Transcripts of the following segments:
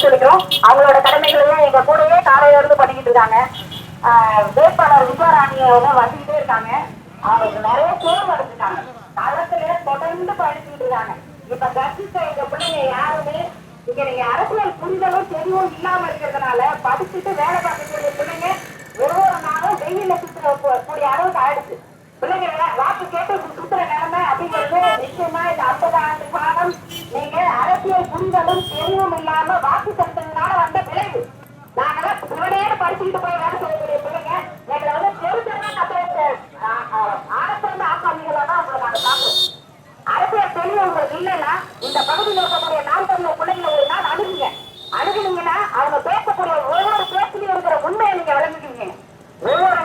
சொல்லிக்கிறோம். அவங்களோட கடமைகளையும் எங்க கூடவே காலையில இருந்து பண்ணிக்கிட்டு இருக்காங்க. வேட்பாளர் விஜயராணி அவங்க வந்துகிட்டே இருக்காங்க. அவங்களுக்கு நிறைய சோர்வு அடைஞ்சிட்டாங்க. களத்துல தொடர்ந்து படிச்சுட்டு இருக்காங்க. இப்ப கட்சித்த எங்க பிள்ளைங்க யாருமே இங்க நீங்க அரசியல் புரிதலும் தெளிவும் இல்லாம இருக்கிறதுனால படிச்சுட்டு வேலை பார்க்கக்கூடிய பிள்ளைங்க ஒவ்வொரு நாளும் வெயில சுற்றக்கூடிய அளவுக்கு ஆயிடுச்சு. பிள்ளைங்க வாக்கு கேட்டு சுத்துற நிலைமை அப்படிங்கிறது நிச்சயமா இந்த 50 ஆண்டு காலம் நீங்க அரசியல் புரிதலும் தெளிவும் இல்லாம வாக்கு செலுத்தினால வந்த விளைவு. நாங்கெல்லாம் உடனே படிச்சுக்கிட்டு போய் வேலை செய்யக்கூடிய பிள்ளைங்க எங்களை வந்து ஆரம்பிந்த ஆசாமிகளா தான் உங்களை நாங்க பார்க்கிறோம். அரசியல் தெளிவு உங்களுக்கு இல்லைன்னா இந்த பகுதியில் இருக்கக்கூடிய நாம் தமிழர் பிள்ளைங்களை ஒரு நாள் அணுகுனீங்கன்னா அவங்க பேசக்கூடிய ஒவ்வொரு பேச்சிலையும் இருக்கிற உண்மையை நீங்க விளங்குவீங்க. ஒவ்வொரு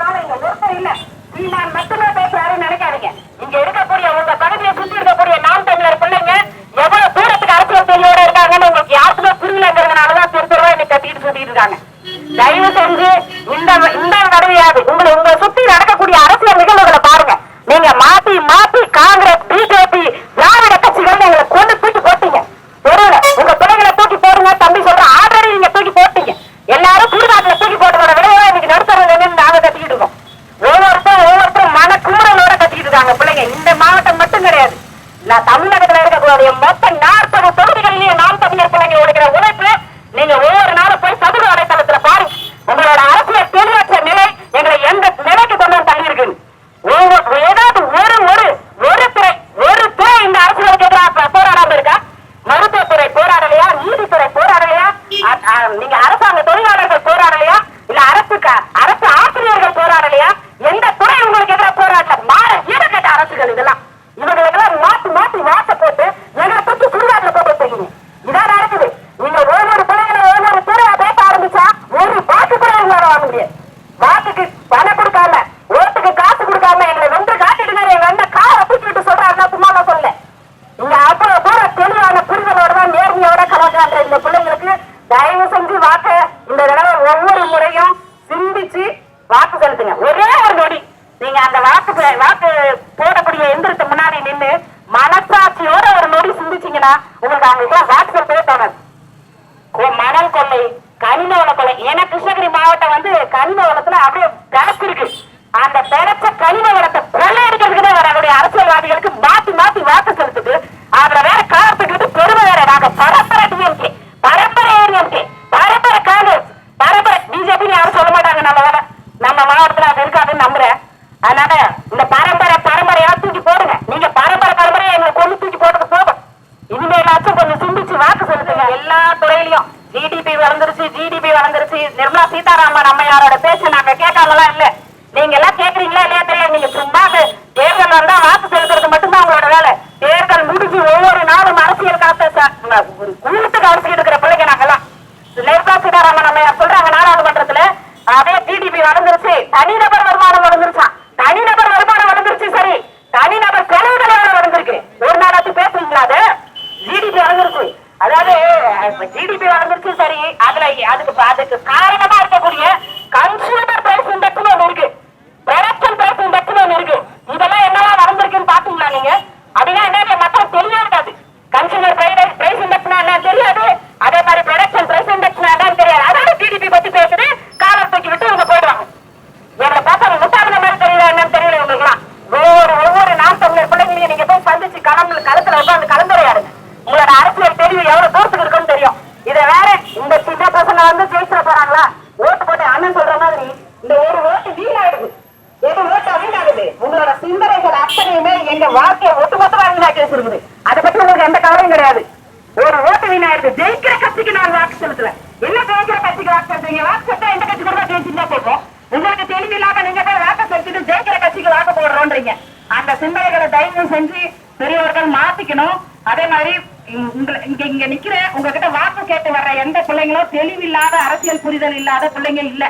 நாளும் இங்க ஒருத்தர் இல்ல சீமான் மட்டுமே பேசுறாருன்னு நினைக்காதீங்க. இங்க இருக்கக்கூடிய உங்க பகுதியை சுற்றி இருக்கக்கூடிய நாம் தமிழர் பிள்ளைங்க எவ்வளவு தூரத்துக்கு அரசியல் தெளிவோட இருக்காங்கன்னு உங்களுக்கு யாருக்குமே புரியலங்கிறதுனாலதான் திருத்தரவா இன்னைக்கு கத்திட்டு சொல்லிட்டு இருக்காங்க. தயவு செஞ்சு இந்த தடவையாது உங்களை சுத்தி நடக்கக்கூடிய அரசியல் நிகழ்வுகளை பாருங்க. நீங்க மாத்தி காங்கிரஸ் பிஜேபி திராவிட கட்சிகள் எங்களை கொண்டு தூக்கி போட்டீங்க. தெரியல உங்க பிள்ளைகளை தூக்கி போடுங்க தம்பி சொல்ற ஆல்ரெடி நீங்க தூக்கி போட்டீங்க. எல்லாரும் குடிநாட்டுல தூக்கி போட்டதோட விளைவா இன்னைக்கு நடுத்தரங்க நாங்க கத்திக்கிட்டு இருக்கோம். ஒவ்வொருத்தரும் மன குமுறலோட கத்திக்கிட்டு இருக்காங்க பிள்ளைங்க. இந்த மாவட்டம் மட்டும் கிடையாது, நான் தமிழகத்துல இருக்கக்கூடிய மொத்த 40 தொகுதிகளிலேயே நாம் தமிழர் பிள்ளைங்க உடைக்கிற உழைப்பு நீங்க ஒவ்வொரு நாளும் போய் சமூக வலைத்தளத்துல பாருங்க. உங்களோட அரசியல் தெளிவற்ற நிலை எங்களை எந்த நிலைக்கு கொண்டு வந்து தள்ளி இருக்கு. ஏதாவது ஒரு துறை இந்த அரசியலுக்கு எதிராக போராடாம இருக்கா? மருத்துவத்துறை போராடலையா? நீதித்துறை போராடலையா? நீங்க அரசாங்க தொழிலாளர்கள் போராடலையா? இல்ல அரசு ஆசிரியர்கள் போராடலையா? எந்த துறை உங்களுக்கு எதிராக போராடல? மாற ஈடுகட்ட அரசுகள் இதெல்லாம் இவங்களுக்கெல்லாம் மாத்தி வாச போட்டு எங்களை பற்றி சுடுகாட்டுல போட்டு வச்சுக்கீங்க. இதான் நடக்குது. நீங்க ஒவ்வொரு பிள்ளைகளும் ஒவ்வொரு துறையா பேச ஆரம்பிச்சா ஒரு வாக்கு கூட வாங்க முடியாது. வாக்குக்கு பணம் கொடுக்காம ஓட்டுக்கு காசு கொடுக்காம எங்களை வென்று காட்டிடுங்க எங்க அண்ணன் காரை தூக்கிட்டு சொல்றாருன்னா சும்மா நான் சொல்ல. இங்க அவ்வளவு தூரம் தெளிவான புரிதலோட தான் நேர்மையோட கலக்கான்ற இந்த பிள்ளைங்களுக்கு தயவு செஞ்சு வாக்க இந்த தடவை ஒவ்வொரு முறையும் சிந்திச்சு வாக்கு செலுத்துங்க. ஒரே ஒரு நொடி நீங்க அந்த வாக்கு போடக்கூடிய எந்திரத்தை முன்னாடி நின்று மனசாட்சியோட ஒரு நொடி சிந்திச்சீங்கன்னா உங்களுக்கு அவங்களுக்கு வாக்கு செலுத்தவே தோணாது. மணல் கொள்ளை, கனிம வள கொள்ளை. ஏன்னா கிருஷ்ணகிரி மாவட்டம் வந்து கனிம வளத்துல அப்படியே பிழைச்சிருக்கு. அந்த பிழைச்ச கனிம வளத்தை கொள்ளையடிக்கிறதுக்கு தான் வரக்கூடிய அரசியல்வாதிகளுக்கு மாத்தி வாக்கு செலுத்துது. அதுல வேற காலத்துக்கு பெருமை வேற. நாங்க பரம்பரை டிஎம்கே, பரம்பரை ஏடிஎம்கே, பரம்பரை காங்கிரஸ், பரம்பரை பிஜேபி யாரும் சொல்ல மாட்டாங்க. நம்ம மாவட்டத்துல அது இருக்காதுன்னு நம்புறேன். அதனால இந்த பரம்பரையா தூக்கி போடுங்க. நீங்க பரம்பரையா எங்களை கொண்டு தூக்கி போடுறது போதும். இனிமேலாச்சும் கொஞ்சம் சிந்திச்சு வாக்கு செலுத்துங்க. எல்லா துறையிலையும் ஜிடிபி வளர்ந்துருச்சு. நிர்மலா சீதாராமன் அம்மையாரோட பேச்சு நாங்க கேட்காமலாம் இல்ல. நீங்க எல்லாம் கேட்கறீங்களா இல்லையா தெரியல. நீங்க சும்மா தேர்தல் வந்தா வாக்கு செலுத்துறது மட்டும்தான் உங்களோட வேலை. தேர்தல் முடிஞ்சு ஒவ்வொரு நாளும் அரசியல் காலத்தை ஒரு குழுத்துக்கு அரசியல் இருக்கிற பிள்ளைங்க நாங்கெல்லாம். நிர்மலா சீதாராமன் அம்மையார் சொல்றாங்க நாடாளுமன்றத்துல அதே ஜிடிபி வளர்ந்துருச்சு, தனிநபர் வருமானம் வளர்ந்துருச்சான். தனிநபர் வருமானம் வளர்ந்துருச்சு சரி, தனிநபர் செலவுகள் வளர்ந்துருக்கு. ஒரு நாளாச்சு பேசுறீங்களா? அது ஜிடிபி வளர்ந்துருச்சு. அதாவது ஜிடிபி வளர்ந்துருச்சு சரி, அதுக்கு காரணமா இருக்கக்கூடிய கன்சூமர் பிரைஸ் இண்டெக்ஸ் ஒன்று இருக்கு, ப்ரொடக்ஷன் பிரைஸ் இண்டெக்ஸ் ஒன்று இருக்கு. இதெல்லாம் என்னெல்லாம் வளர்ந்துருக்குன்னு பாத்தீங்களா நீங்க? அப்படின்னா என்ன மக்கள் தெரியவே இருக்காது. கன்சூமர் பிரைஸ் இண்டெக்ஸ்னா என்ன தெரியாது, அதே மாதிரி ப்ரொடக்ஷன் பிரைஸ் இண்டெக்ஸ்னா என்னன்னு தெரியாது. அதாவது ஜிடிபி பத்தி பேசுது, காலம் தூக்கி விட்டு இவங்க போயிடுவாங்க. எங்களை பார்த்தா முட்டாள மாதிரி தெரியல, என்னன்னு தெரியல இவங்களுக்குலாம். ஒவ்வொரு நாம் தமிழர் பிள்ளைங்களையும் நீங்க போய் சந்திச்சு களத்துல உட்காந்து கலந்துரையாடுங்க. உங்களோட அரசியல் தெளிவு எவ்வளவு தூரத்துக்கு இருக்குன்னு தெரியும். இதை வேற இந்த சின்ன பசங்க வந்து ஜெயிச்சிட போறாங்களா? ஓட்டு போட்டு அண்ணன் சொல்ற மாதிரி இந்த ஒரு ஓட்டு வீணாயிடுது. எது ஓட்டு வீணாகுது? உங்களோட சிந்தனைகள் அத்தனையுமே எங்க வாழ்க்கையை ஒட்டுமொத்தமா வீணாக்கி வச்சிருக்குது. அதை பத்தி உங்களுக்கு எந்த கவலையும் கிடையாது. ஒரு ஓட்டு வீணாயிடுது. ஜெயிக்கிற கட்சிக்கு நான் வாக்கு செலுத்துறேன். என்ன ஜெயிக்கிற கட்சிக்கு வாக்கு செலுத்துறீங்க? வாக்கு செலுத்தா எந்த கட்சி கூட ஜெயிச்சுதான் போகும். உங்களுக்கு தெளிவு இல்லாம நீங்க போய் வாக்கு செலுத்திட்டு ஜெயிக்கிற கட்சிக்கு வாக்கு போடுறோன்றீங்க. அந்த சிந்தனைகளை தயவு செஞ்சு பெரியவர்கள் மாத்திக்கணும். அதே மாதிரி இங்க நிக்கிற உங்ககிட்ட வாக்கு கேட்டு வர்ற எந்த பிள்ளைங்களும் தெளிவில்லாத அரசியல் புரிதல் இல்லாத பிள்ளைங்க இல்ல.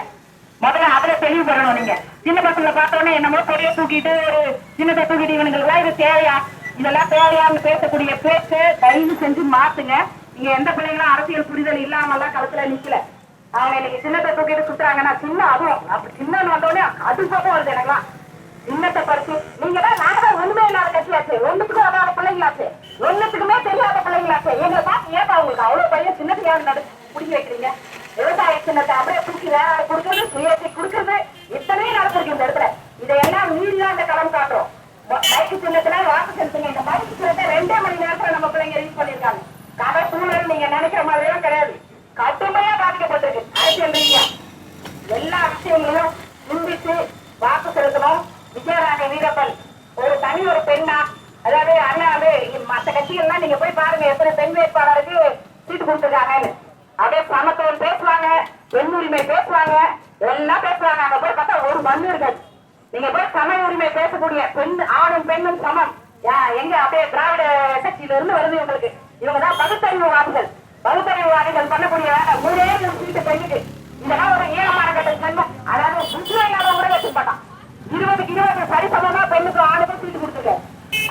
முதல்ல அதுல தெளிவு பெறணும். நீங்க சின்ன பசங்களை பார்த்தோன்னே என்னமோ பெரிய தூக்கிட்டு ஒரு சின்னத்தை தூக்கிட்டு இவனுக்கு இது தேவையா, இதெல்லாம் தேவையான்னு பேசக்கூடிய பேச்சு தயவு செஞ்சு மாத்துங்க. இங்க எந்த பிள்ளைங்களும் அரசியல் புரிதல் இல்லாமல்லாம் களத்துல நிக்கல. அவங்க இன்னைக்கு சின்னத்தை தூக்கிட்டு சுத்துறாங்கன்னா சின்ன அதுவும் அப்படி சின்னன்னு வந்தோடனே அது பக்கம் வருது. எனக்குலாம் சின்னத்தை பறிச்சு நீங்க தான் நாங்கதான் ஒண்ணுமே இல்லாத கட்சியாச்சு, ஒண்ணுத்துக்கும் அதாத பிள்ளைங்களாச்சு, ஒண்ணுத்துக்குமே தெரியாத பிள்ளைங்களாச்சு. எங்களை பார்த்து ஏப்பா உங்களுக்கு அவ்வளவு பையன் சின்னத்துக்கு ஏன் புடிக்க வைக்கிறீங்க? விவசாய சின்னத்தை அப்படியே புடிச்சு வேற கொடுக்கறது, சுயத்தை கொடுக்கறது, இத்தனையும் நடந்திருக்கு இந்த இடத்துல. இதையெல்லாம் மீறிதான் இந்த களம் காட்டுறோம். மைக்கு சின்னத்துல வாக்கு செலுத்துங்க. இந்த மைக்கு சின்னத்தை 2 மணி நேரத்துல நம்ம பிள்ளைங்க யூஸ் பண்ணிருக்காங்க. கதை சூழல் நீங்க நினைக்கிற மாதிரியும் கிடையாது. கடுமையா பாதிக்கப்பட்டிருக்கு. அரசியல் ரீதியா எல்லா விஷயங்களையும் சிந்தித்து வாக்கு செலுத்தணும். விஜயராணி வீரப்பன் ஒரு தனி ஒரு பெண்ணா, அதாவது அண்ணா வந்து மற்ற கட்சிகள்லாம் நீங்க போய் பாருங்க எத்தனை பெண் வேட்பாளருக்கு சீட்டு கொடுத்துருக்காங்கன்னு. அப்படியே சமத்துவம் பேசுவாங்க, பெண் உரிமை பேசுவாங்க, எல்லாம் பேசுவாங்க. அங்க போய் பார்த்தா ஒரு மண்ணு இருக்காது. நீங்க போய் சம உரிமை பேசக்கூடிய பெண், ஆணும் பெண்ணும் சமம் எங்க அப்படியே திராவிட கட்சியில இருந்து வருது உங்களுக்கு. இவங்கதான் பகுத்தறிவுவாதிகள். பகுத்தறிவுவாதிகள் பண்ணக்கூடிய 3 சீட்டு பெண்ணுக்கு இதெல்லாம் ஒரு ஈரமான கட்ட ஜென்மம். அதாவது புதுவை கூட வச்சு மாட்டான். 20க்கு 20 சரிசமமா பெண்ணுக்கு ஆணுக்கும் சீட்டு கொடுத்துருக்காரு.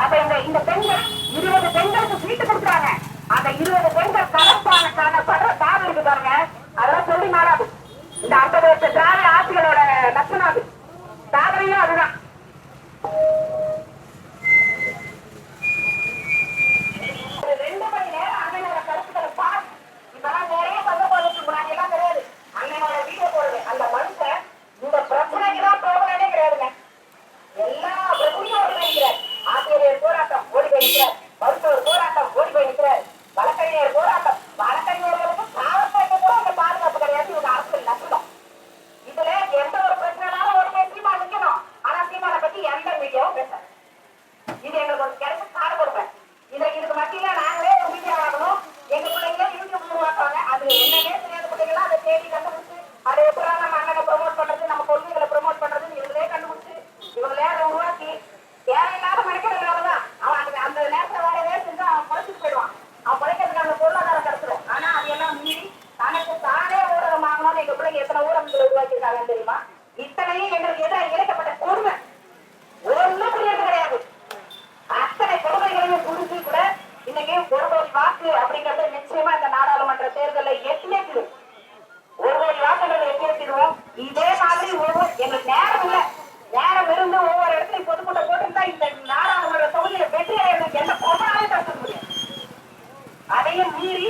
அப்ப இந்த பெண்கள் 20 பெண்களுக்கு சீட்டு கொடுக்குறாங்க. அந்த 20 பெண்கள் கலப்பான தாடு இருக்கு பாருங்க, அதெல்லாம் சொல்லி மாறாது. இந்த 50 வருஷ திராவிட ஆட்சிகளோட லட்சணம் அது. சாதனையும் அதுதான். ஒரு 2 மணி நேரம் அண்ணனோட கருத்துக்களை பார். இப்பெல்லாம் நிறைய சந்தர்ப்பத்துக்கு முன்னாடி எல்லாம் கிடையாது. அண்ணனோட வீடியோ போடுது. அந்த மனுஷன் இந்த பிரச்சனைக்குதான் போகவே கிடையாதுங்க. எல்லா பிரச்சனையும் ஓடி போயிருக்கிறார். ஆசிரியர் போராட்டம் ஓடி போயிருக்கிறார். மருத்துவர் போராட்டம் ஓடி போயிருக்கிறார். வழக்கறிஞர் போராட்டம். வழக்கறிஞர்களுக்கு காவல்துறைக்கு கூட அந்த பாதுகாப்பு கிடையாது. இவங்க அரசியல் நஷ்டம். இதுல எந்த ஒரு பிரச்சனைனாலும் ஓடி போய் சீமா நிக்கணும். ஆனா சீமானை பத்தி எந்த மீடியாவும் பேச இது எங்களுக்கு ஒரு கிடைச்ச காடு கொடுப்பேன். இதுக்கு மத்தியில நாங்களே ஒரு மீடியா ஆகணும். எங்க பிள்ளைங்களே யூடியூப் உருவாக்குவாங்க. அது என்னன்னே தெரியாத பிள்ளைங்களா அதை தேடி கண்டுபிடிச்சு அதை எப்படி நம்ம அண்ணனை ப்ரொமோட் பண்றது, நம்ம கொள்கைகளை ப்ரொமோட் பண்றதுன்னு இவங்களே கண்டுபிடிச்சு இவங்களே அதை உருவாக்கி தேவையில்லாத மணிக்கிறதுனாலதான் அவன் அந்த நேரத்தை வேலையே செஞ்சு அவன் குறைச்சிட்டு போயிடுவான். அவன் குறைக்கிறதுக்கு அந்த பொருளாதாரம் கிடைச்சிடும். ஆனா அதையெல்லாம் மீறி தனக்கு தானே ஊடகம் ஆகணும்னு எங்க பிள்ளைங்க எத்தனை ஊடகங்களை உருவாக்கியிருக்காங்கன்னு தெரியுமா? இத்தனையும் எங்களுக்கு எதிராக இழைக்கப்பட்ட கொடுமை ஒன்றும் புரியாது கிடையாது. அத்தனை கொடுமைகளையும் புரிஞ்சு கூட இன்னைக்கு 1 கோடி வாக்கு அப்படிங்கறது நிச்சயமா இந்த நாடாளுமன்ற தேர்தலில் எட்டிடும். 1 கோடி வாக்குகளை எட்டிடுவோம். இதே மாதிரி எங்களுக்கு நேரம் இல்லை. நேரம் இருந்து ஒவ்வொரு இடத்துலையும் பொதுக்கூட்டம் போட்டுருந்தா இந்த நாடாளுமன்ற தொகுதியில வெற்றி அடைவதற்கு எந்த பொருளாலே தடுக்க முடியும். அதையும் மீறி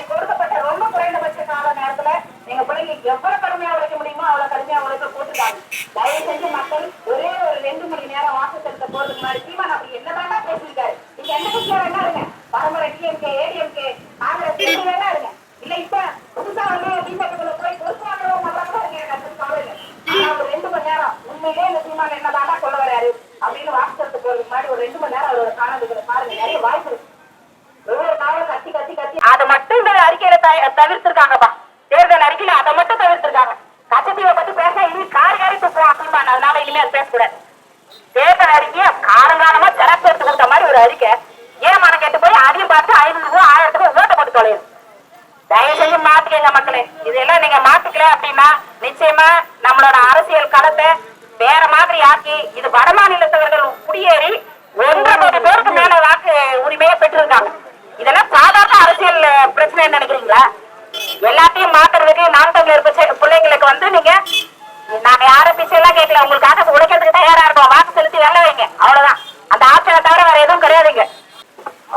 கொடுக்கப்பட்ட ரொம்ப குறைந்தபட்ச கால நேரத்துல எங்க பிள்ளைங்க எவ்வளவு கடுமையா உழைக்க முடியுமோ அவ்வளவு கடுமையா உழைக்க போட்டுருக்காங்க. தயவு செஞ்சு மக்கள் ஒரே ஒரு 2 மணி நேரம் வாக்கு செலுத்த போறதுக்கு முன்னாடி சீமான் அப்படி என்னதாண்டா பேசியிருக்காரு. நீங்க எந்த கட்சியா வேணா இருங்க, பரம்பரை டிஎம்கே, ஏடிஎம்கே, காங்கிரஸ் வேணா இருங்க. இல்ல இப்ப புதுசா வந்து திமுக போய் பொறுப்பாளரும் காலையில ஒரு 2 மணி நேரம் உண்மையிலே இந்த சீமான் என்னதாண்டா சொல்ல வராரு அப்படின்னு வாக்கு செலுத்த போறதுக்கு முன்னாடி ஒரு 2 மணி நேரம் அவரோட காணொலிகளை பாருங்க. நிறைய வாய்ப்பு இருக்கு. ஒவ்வொரு நாளும் கத்தி கத்தி கத்தி அதை மட்டும் இந்த அறிக்கையில தவிர்த்திருக்காங்கப்பா. தேர்தல் அறிக்கையில அதை மட்டும் தவிர்த்திருக்காங்க. கச்சத்தீவை பத்தி பேச இனி காரி துப்புவோம் அப்படிமா. அதனால இனிமே அது பேசக்கூடாது. தேர்தல் அறிக்கையை காலங்காலமா ஜெராக்ஸ் எடுத்து கொடுத்த மாதிரி ஒரு அறிக்கை. ஏமானம் கேட்டு போய் அதையும் பார்த்து 500 1000 ஓட்ட போட்டு தொலையுது. தயவு செஞ்சு மாத்திக்கங்க மக்களே. இதெல்லாம் நீங்க மாத்திக்கல அப்படின்னா நிச்சயமா நம்மளோட அரசியல் களத்தை வேற மாதிரி ஆக்கி இது வட மாநிலத்தவர்கள் குடியேறி 1.5 கோடி பேருக்கு மேல வாக்கு உரிமையை பெற்றிருக்காங்க. இதெல்லாம் சாதாரண அரசியல் பிரச்சனை நினைக்கிறீங்களா? எல்லாத்தையும் மாத்துறதுக்கு நாம் தமிழர் பிள்ளைங்களுக்கு வந்து நீங்க நாங்க யாரும் பிச்சையெல்லாம் கேட்கல. உங்களுக்காக உழைக்கிறதுக்கு தயாரா இருக்கோம். வாக்கு செலுத்தி வெல்ல வைங்க. அவ்வளவுதான். அந்த ஆப்ஷனை தவிர வேற எதுவும் கிடையாதுங்க.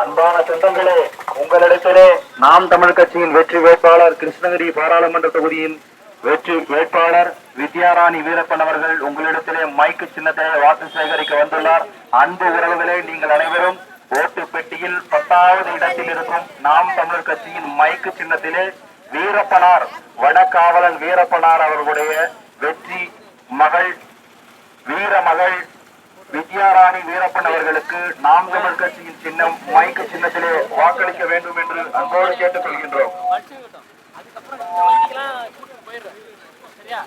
அன்பான சொந்தங்களே, உங்களிடத்திலே நாம் தமிழ் கட்சியின் வெற்றி வேட்பாளர் கிருஷ்ணகிரி பாராளுமன்ற தொகுதியின் வெற்றி வேட்பாளர் வித்யாராணி வீரப்பன் அவர்கள் உங்களிடத்திலே மைக்கு சின்னத்தை வாக்கு சேகரிக்க வந்துள்ளார். அன்பு உறவுகளே, நீங்கள் அனைவரும் ஓட்டு பெட்டியில் 10வது இடத்தில் இருக்கும் நாம் தமிழர் கட்சியின் மைக்கு சின்னத்திலே வீரப்பனார் வடகாவலன் வீரப்பனார் அவர்களுடைய வெற்றி மகள் வீரமகள் வித்யாராணி வீரப்பன் அவர்களுக்கு நாம் தமிழ் கட்சியின் சின்னம் மைக்கு சின்னத்திலே வாக்களிக்க வேண்டும் என்று அன்போடு கேட்டுக் கொள்கின்றோம். சரியா